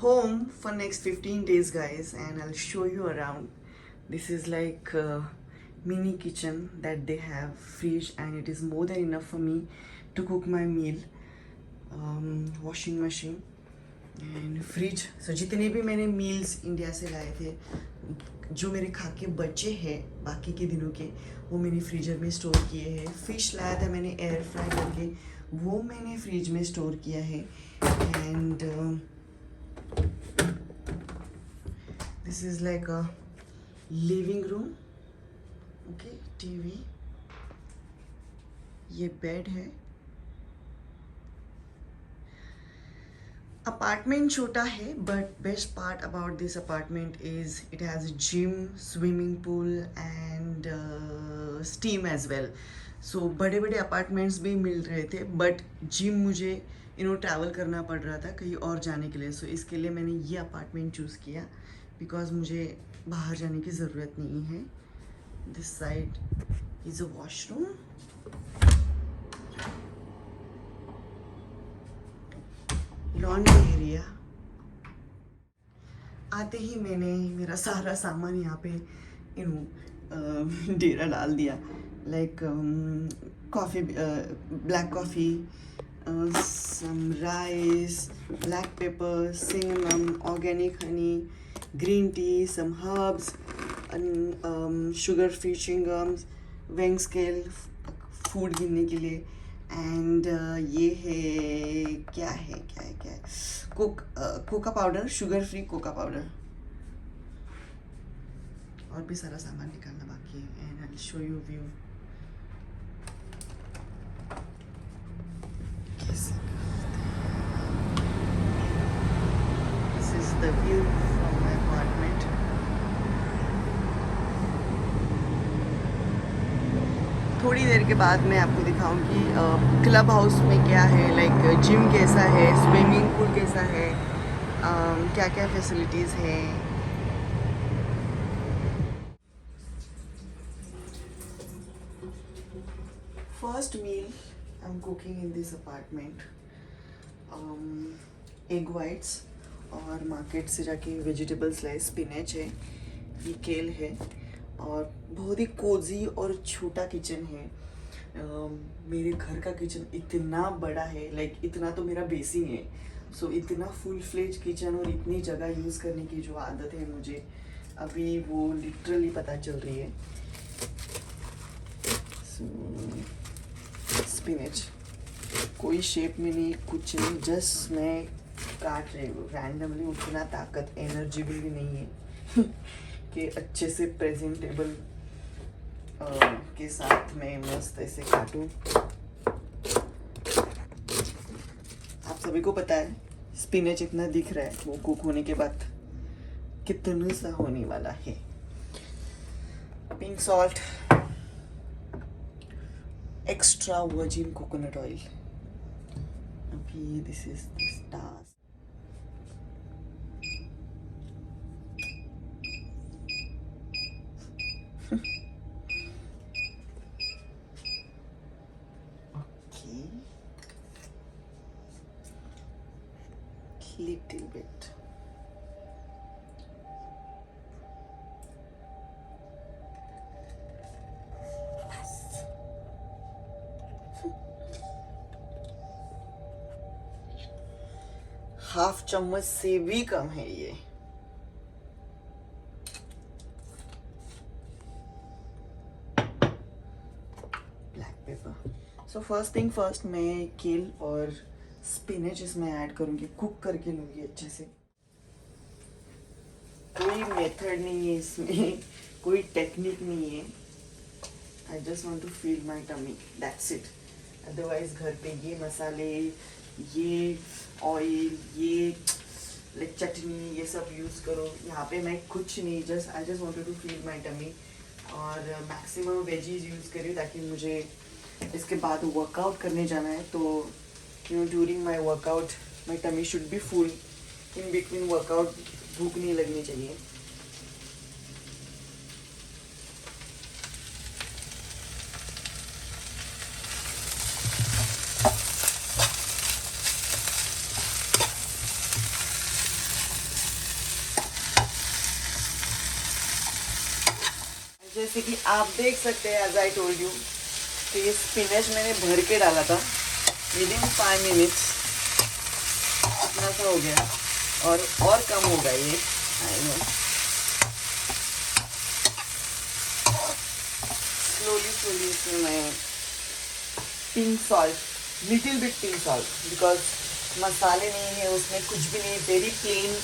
home for next 15 days, guys, and I'll show you around. This is like a mini kitchen that they have fridge, and it is more than enough for me to cook my meal. Washing machine and fridge. So जितने भी मैंने meals India से लाए थे, जो मेरे खा के बचे हैं बाकी के दिनों के, वो मैंने फ्रीजर में स्टोर किए हैं. फिश लाया था मैंने एयर फ्राई करके, वो मैंने फ्रिज में स्टोर किया है. And this is like a living room. Okay, TV, ये बेड है. अपार्टमेंट छोटा है, but best part about this apartment is it has gym, swimming pool and steam as well. So बड़े बड़े अपार्टमेंट्स भी मिल रहे थे, बट जिम मुझे ट्रैवल करना पड़ रहा था कहीं और जाने के लिए. सो इसके लिए मैंने ये अपार्टमेंट चूज़ किया, बिकॉज मुझे बाहर जाने की ज़रूरत नहीं है. This side is a washroom. Laundry area. आते ही मैंने मेरा सारा सामान यहाँ पे डेरा डाल दिया. Like coffee, black coffee, some rice, black pepper, cinnamon, organic honey, green tea, some herbs, sugar free chewing gums, weighing scale food गिनने के लिए. एंड ये है क्या है cocoa powder, sugar free cocoa powder. और भी सारा सामान निकालना बाकी है. And I will show you view. This is the view from my apartment. थोड़ी देर के बाद मैं आपको दिखाऊंगी क्लब हाउस में क्या है, लाइक जिम कैसा है, स्विमिंग पूल कैसा है, क्या क्या फैसिलिटीज़ हैं. First meal I am cooking in this apartment. Egg whites और मार्केट से जाके वेजिटेबल्स लाए. स्पिनच है, ये केल है, और बहुत ही कोजी और छोटा किचन है. मेरे घर का किचन इतना बड़ा है, लाइक इतना तो मेरा बेसिंग है. सो इतना फुल फ्लेज किचन और इतनी जगह यूज़ करने की जो आदत है मुझे, अभी वो लिटरली पता चल रही है. स्पिनच कोई शेप में नहीं, कुछ नहीं, जस्ट मैं काट रही हूँ रैंडमली. उतना ताकत, एनर्जी भी नहीं है कि अच्छे से प्रेजेंटेबल के साथ मैं मस्त ऐसे काटूं. आप सभी को पता है स्पिनच इतना दिख रहा है, वो कुक होने के बाद कितना सा होने वाला है. Pink salt, extra virgin coconut oil. अभी this is the star. Little bit. Half चम्मच से भी कम है ये. Black pepper. So first thing first, मैं केल और स्पिनच इसमें ऐड करूँगी, कुक करके लूँगी अच्छे से. कोई मेथड नहीं है इसमें, कोई टेक्निक नहीं है. I just want to feel my tummy, that's it. Otherwise घर पे ये मसाले, ये ऑयल, ये लाइक चटनी, ये सब यूज़ करो. यहाँ पे मैं कुछ नहीं, just I just wanted to feel my tummy. और मैक्सिमम वेजीज यूज़ करी ताकि मुझे इसके बाद वर्कआउट करने जाना है. तो during my workout my tummy should be full. In between workout भूख नहीं लगनी चाहिए. जैसे कि आप देख सकते हैं, एज आई टोल्ड यू, तो ये स्पिनच मैंने भर के डाला था विद इन 5 मिनट्स। इतना सा हो गया और कम होगा ये, आई नो। स्लोली इसमें मैं pink salt, little bit pink salt, because मसाले नहीं है उसमें, कुछ भी नहीं, वेरी प्लेन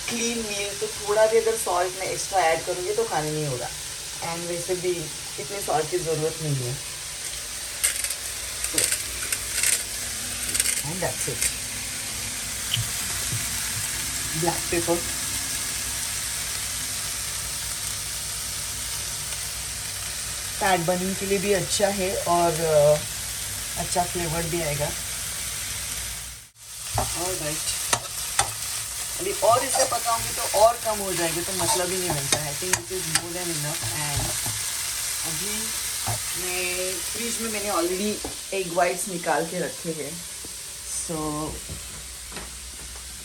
क्लीन मील। तो थोड़ा भी अगर सॉल्ट मैं एक्स्ट्रा ऐड करूँगी तो खाने नहीं होगा, एंड वैसे भी इतने सॉल्ट की ज़रूरत नहीं है। And that's it. Black pepper, PAT burning के लिए भी अच्छा है और अच्छा फ्लेवर भी आएगा। ऑलराइट, अभी और इसे पकाऊंगी तो और कम हो जाएगी, तो मतलब ही नहीं बनता है। I think it is more than enough. And अभी मैं फ्रिज में मैंने ऑलरेडी एग वाइट्स निकाल के रखे हैं, सो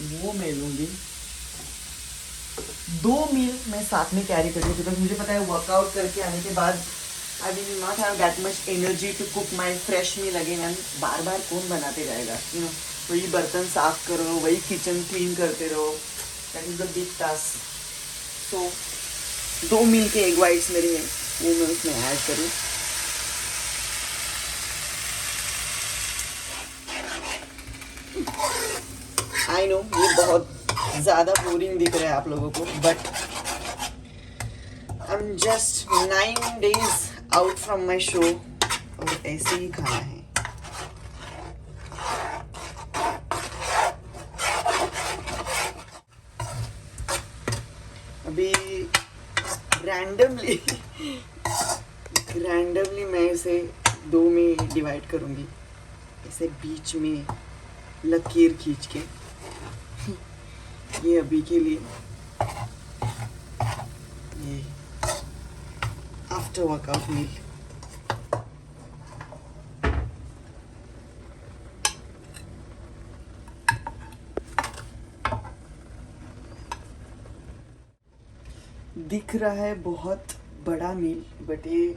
वो मैं लूँगी। 2 मील मैं साथ में कैरी करूँगी, बिकॉज मुझे पता है वर्कआउट करके आने के बाद I will not have that much energy to cook my fresh meal again. And बार बार कौन बनाते जाएगा, यू नो। वही बर्तन साफ करो, वही किचन क्लीन करते रहो, that is the big task. So 2 meal के एग वाइट्स मेरे हैं, वो मैं उसमें ऐड करूँ। आई नो ये बहुत ज़्यादा बोरिंग दिख रहा है आप लोगों को, but I am just 9 days out from my show और ऐसे ही खाना है। अभी रैंडमली मैं इसे 2 में डिवाइड करूँगी, ऐसे बीच में लकीर खींच के। ये अभी के लिए, ये आफ्टर वर्कआउट मील। दिख रहा है बहुत बड़ा मील, बट ये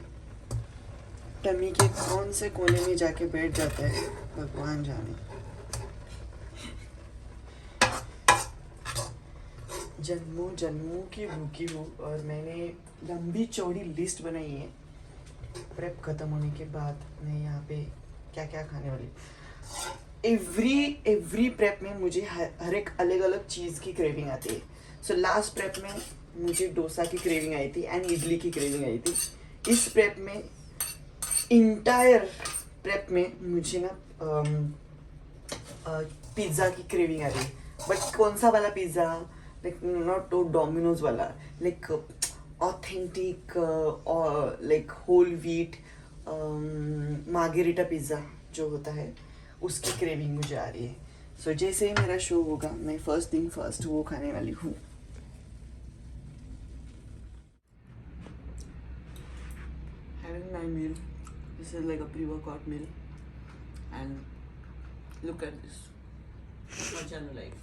टमी के कौन से कोने में जाके बैठ जाता है भगवान जाने। जन्मों जन्मों की भूखी हूँ और मैंने लंबी चौड़ी लिस्ट बनाई है प्रेप खत्म होने के बाद मैं यहाँ पे क्या क्या खाने वाली। एवरी प्रेप में मुझे हर एक अलग अलग चीज़ की क्रेविंग आती है। सो लास्ट प्रेप में मुझे डोसा की क्रेविंग आई थी एंड इडली की क्रेविंग आई थी। इस प्रेप में, इंटायर प्रेप में मुझे ना पिज़्ज़ा की क्रेविंग आ रही है। बट कौन सा वाला पिज़्ज़ा, लाइक नॉट तो डोमिनोज वाला, लाइक ऑथेंटिक और like whole wheat margherita pizza जो होता है, उसकी क्रेविंग मुझे आ रही है। सो जैसे ही मेरा शो होगा मैं फर्स्ट थिंग फर्स्ट वो खाने वाली हूँ। Having my meal, this is like a pre-workout meal, and look at this, much on life.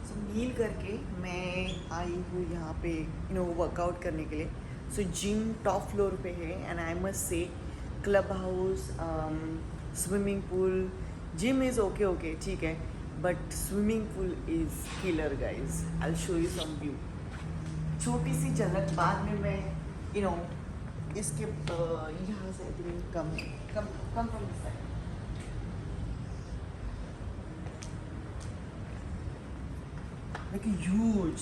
So मील करके मैं आई हूँ यहाँ पे वर्कआउट करने के लिए। सो जिम टॉप फ्लोर पे है and I must say club house, swimming pool, gym is okay ठीक है, but swimming pool is killer guys. I will show you some view, छोटी सी झलक। बाद में मैं इसके यहाँ से come from this side. Like huge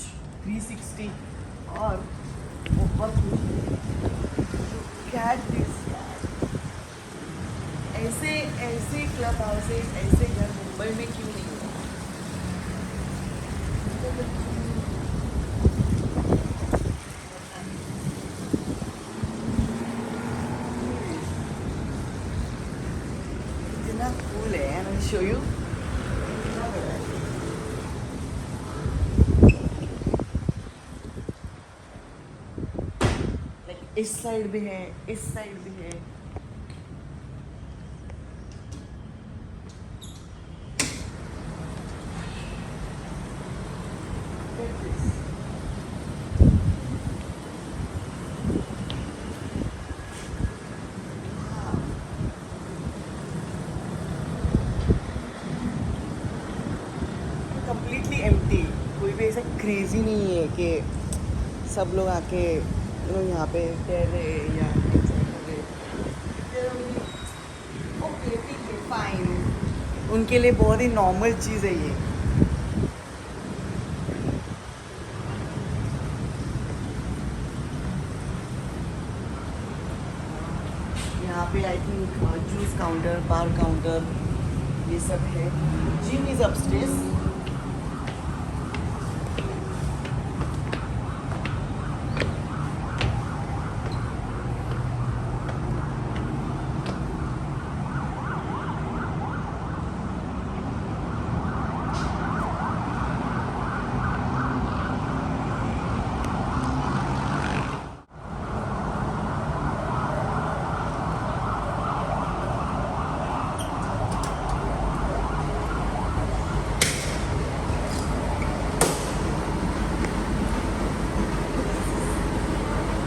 360 और बहुत ऐसे क्लब हाउसेस, ऐसे घर मुंबई में क्यों नहीं होता? Cool है, and I'll show you. Like इस साइड भी है, इस साइड भी है। ऐसा क्रेजी नहीं है कि सब लोग आके यहाँ पे टहले या ओके ठीक है फाइन, उनके लिए बहुत ही नॉर्मल चीज़ है ये। यहाँ पे I think juice counter, bar counter, ये सब है। Gym is upstairs.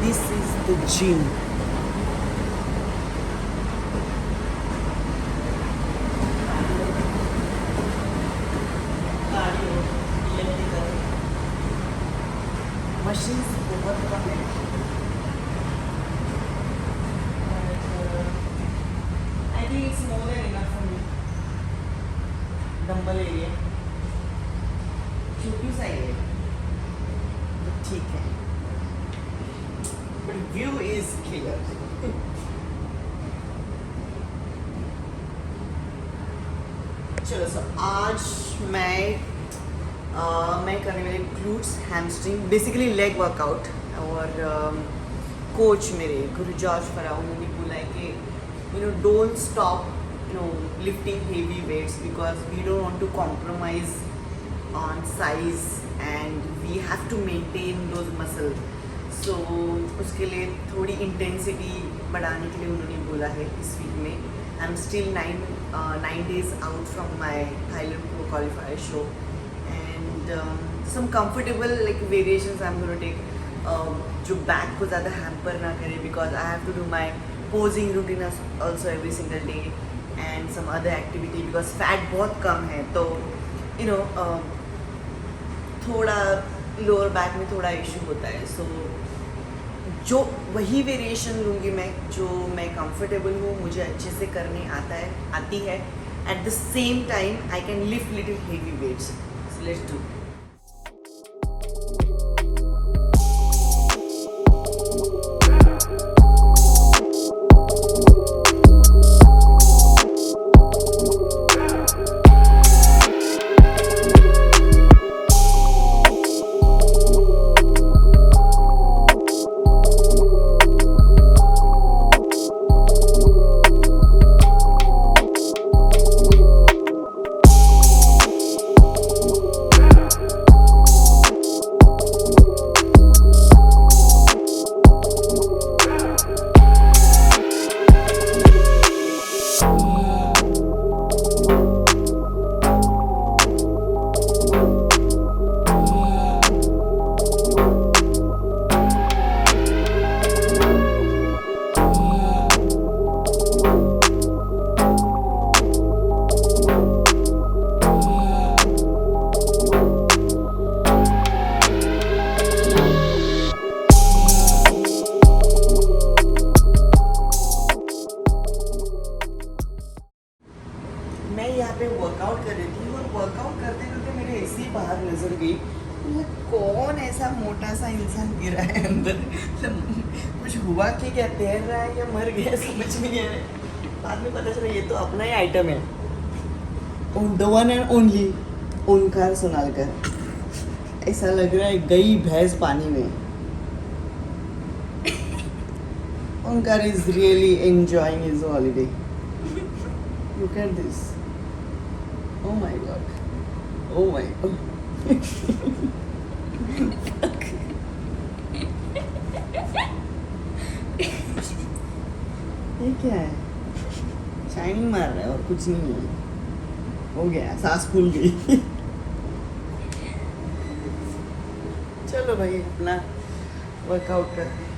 This is the gym. Machines बहुत कम है। I think it's more than enough for me. Dumbbell area छोटी सा ही है, तो ठीक है। But view is clear. चलो सो आज मैं करने वाली glutes, hamstring, basically leg workout. और कोच मेरे गुरु जॉर्ज फराह, उन्होंने बोला है कि don't stop lifting heavy weights because we don't want to compromise on size and we have to maintain those muscle. So उसके लिए थोड़ी इंटेंसिटी बढ़ाने के लिए उन्होंने बोला है इस वीक में। I am still 9 days out from my Thailand Pro Qualifier show and some comfortable like variations I'm going to take जो बैक को ज़्यादा हैम्पर ना करे because I have to do my posing routine also every single day and some other activity because fat बहुत कम है, तो थोड़ा lower back में थोड़ा इशू होता है। सो जो वही वेरिएशन लूँगी मैं जो मैं कंफर्टेबल हूँ, मुझे अच्छे से करने आती है। At the same time I can lift little heavy weights. So let's do. मैं यहाँ पे वर्कआउट कर रही थी और वर्कआउट करते करते मेरे ऐसी बाहर नजर गई, कौन ऐसा मोटा सा इंसान गिरा है अंदर। कुछ हुआ कि क्या, तैर रहा है या मर गया, समझ में नहीं आ रहा। बाद में पता चला ये तो अपना ही आइटम है, the one and only Omkar Sonalkar. ऐसा लग रहा है गई भैंस पानी में। Omkar is really enjoying his holiday. Look at this. Oh my god. Oh my god. ये क्या है? शाइनिंग मार रहा है और कुछ नहीं है। हो गया, सांस फूल गई। चलो भाई अपना वर्कआउट करते हैं।